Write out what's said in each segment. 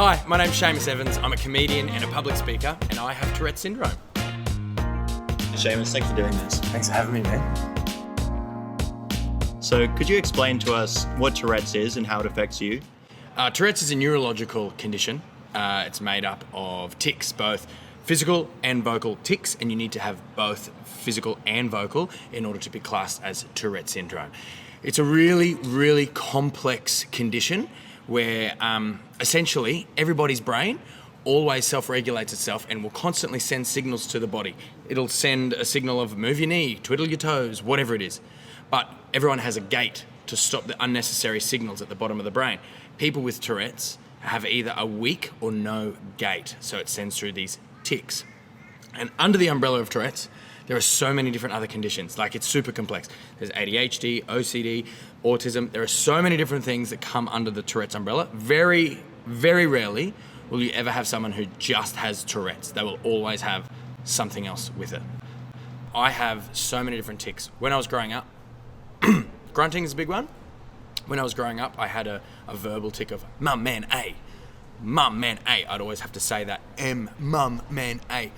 Hi, my name's Seamus Evans. I'm a comedian and a public speaker, and I have Tourette Syndrome. Seamus, thanks for doing this. Thanks for having me, man. So could you explain to us what Tourette's is and how it affects you? Tourette's is a neurological condition. It's made up of tics, both physical and vocal tics, and you need to have both physical and vocal in order to be classed as Tourette Syndrome. It's a really, really complex condition where essentially everybody's brain always self-regulates itself and will constantly send signals to the body. It'll send a signal of move your knee, twiddle your toes, whatever it is. But everyone has a gate to stop the unnecessary signals at the bottom of the brain. People with Tourette's have either a weak or no gate, so it sends through these tics. And under the umbrella of Tourette's, there are so many different other conditions. Like, it's super complex. There's ADHD, OCD, autism. There are so many different things that come under the Tourette's umbrella. Very, very rarely will you ever have someone who just has Tourette's. They will always have something else with it. I have so many different tics. When I was growing up, grunting is a big one. When I was growing up, I had a verbal tic of mum, man, A. Mum, man, A. I'd always have to say that, mum, man, A.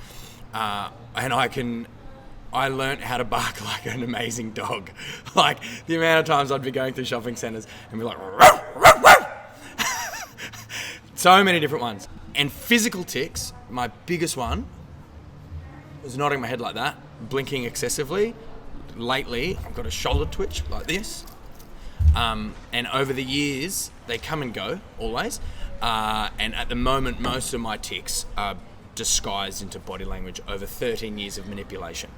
And I learnt how to bark like an amazing dog. Like, the amount of times I'd be going through shopping centres and be like, ruff, ruff, ruff. So many different ones. And physical tics, my biggest one was nodding my head like that, blinking excessively. Lately, I've got a shoulder twitch like this. And over the years, they come and go, always. And at the moment, most of my tics are disguised into body language over 13 years of manipulation.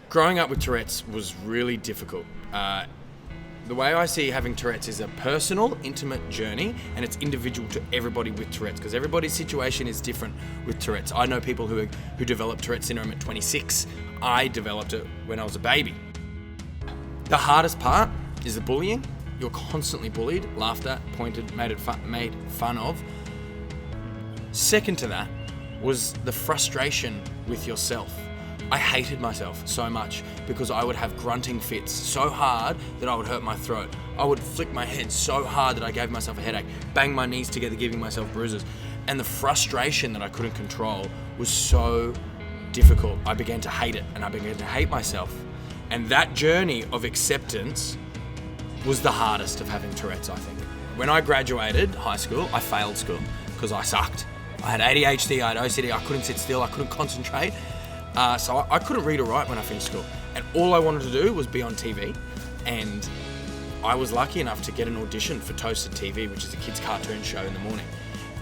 Growing up with Tourette's was really difficult. The way I see having Tourette's is a personal, intimate journey, and it's individual to everybody with Tourette's, because everybody's situation is different with Tourette's. I know people who developed Tourette syndrome at 26. I developed it when I was a baby. The hardest part is the bullying. You're constantly bullied, laughed at, pointed, made fun of. Second to that was the frustration with yourself. I hated myself so much because I would have grunting fits so hard that I would hurt my throat. I would flick my head so hard that I gave myself a headache, bang my knees together, giving myself bruises. And the frustration that I couldn't control was so difficult. I began to hate it, and I began to hate myself. And that journey of acceptance was the hardest of having Tourette's, I think. When I graduated high school, I failed school because I sucked. I had ADHD, I had OCD, I couldn't sit still, I couldn't concentrate. So I couldn't read or write when I finished school. And all I wanted to do was be on TV. And I was lucky enough to get an audition for Toasted TV, which is a kids' cartoon show in the morning.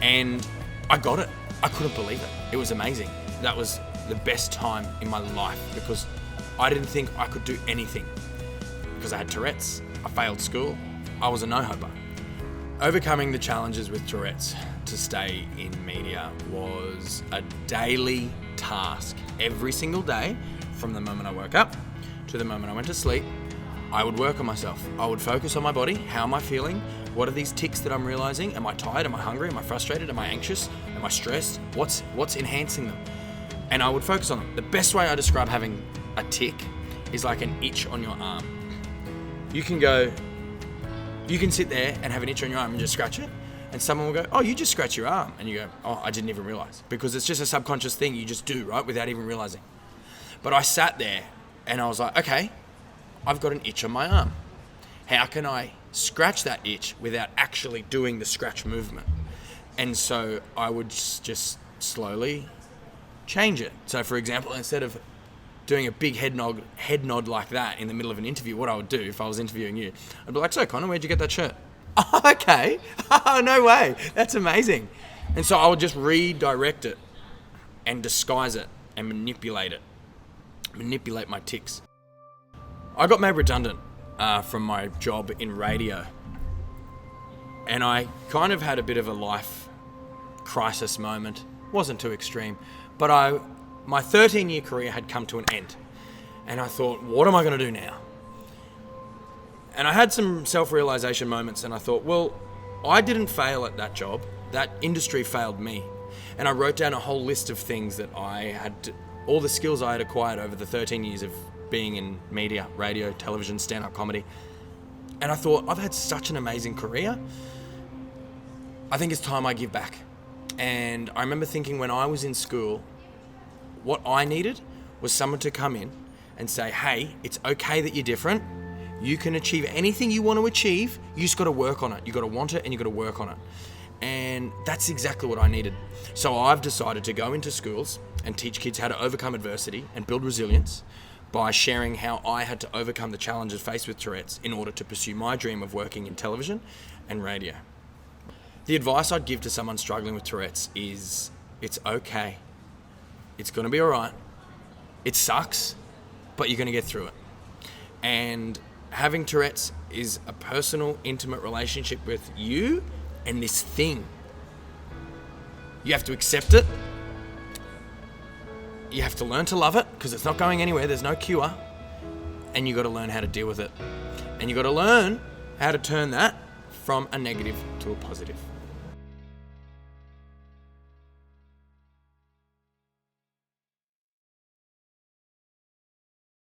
And I got it. I couldn't believe it. It was amazing. That was the best time in my life because I didn't think I could do anything. Because I had Tourette's, I failed school, I was a no-hoper. Overcoming the challenges with Tourette's to stay in media was a daily task. Every single day, from the moment I woke up to the moment I went to sleep, I would work on myself. I would focus on my body. How am I feeling? What are these tics that I'm realizing? Am I tired? Am I hungry? Am I frustrated? Am I anxious? Am I stressed? What's enhancing them? And I would focus on them. The best way I describe having a tic is like an itch on your arm. You can sit there and have an itch on your arm and just scratch it. And someone will go, oh, you just scratch your arm. And you go, oh, I didn't even realize. Because it's just a subconscious thing you just do, right? Without even realizing. But I sat there and I was like, okay, I've got an itch on my arm. How can I scratch that itch without actually doing the scratch movement? And so I would just slowly change it. So for example, instead of doing a big head nod like that in the middle of an interview, what I would do if I was interviewing you, I'd be like, so Connor, where'd you get that shirt? Oh, okay. Oh, no way. That's amazing. And so I would just redirect it and disguise it and manipulate my tics. I got made redundant from my job in radio. And I kind of had a bit of a life crisis moment. Wasn't too extreme. But my 13-year career had come to an end. And I thought, what am I going to do now? And I had some self-realization moments and I thought, well, I didn't fail at that job. That industry failed me. And I wrote down a whole list of things that all the skills I had acquired over the 13 years of being in media, radio, television, stand-up comedy. And I thought, I've had such an amazing career. I think it's time I give back. And I remember thinking when I was in school, what I needed was someone to come in and say, hey, it's okay that you're different. You can achieve anything you want to achieve. You just got to work on it. You got to want it and you got to work on it. And that's exactly what I needed. So I've decided to go into schools and teach kids how to overcome adversity and build resilience by sharing how I had to overcome the challenges faced with Tourette's in order to pursue my dream of working in television and radio. The advice I'd give to someone struggling with Tourette's is, it's okay. It's going to be all right. It sucks, but you're going to get through it. And having Tourette's is a personal, intimate relationship with you and this thing. You have to accept it. You have to learn to love it because it's not going anywhere. There's no cure. And you got to learn how to deal with it. And you got to learn how to turn that from a negative to a positive.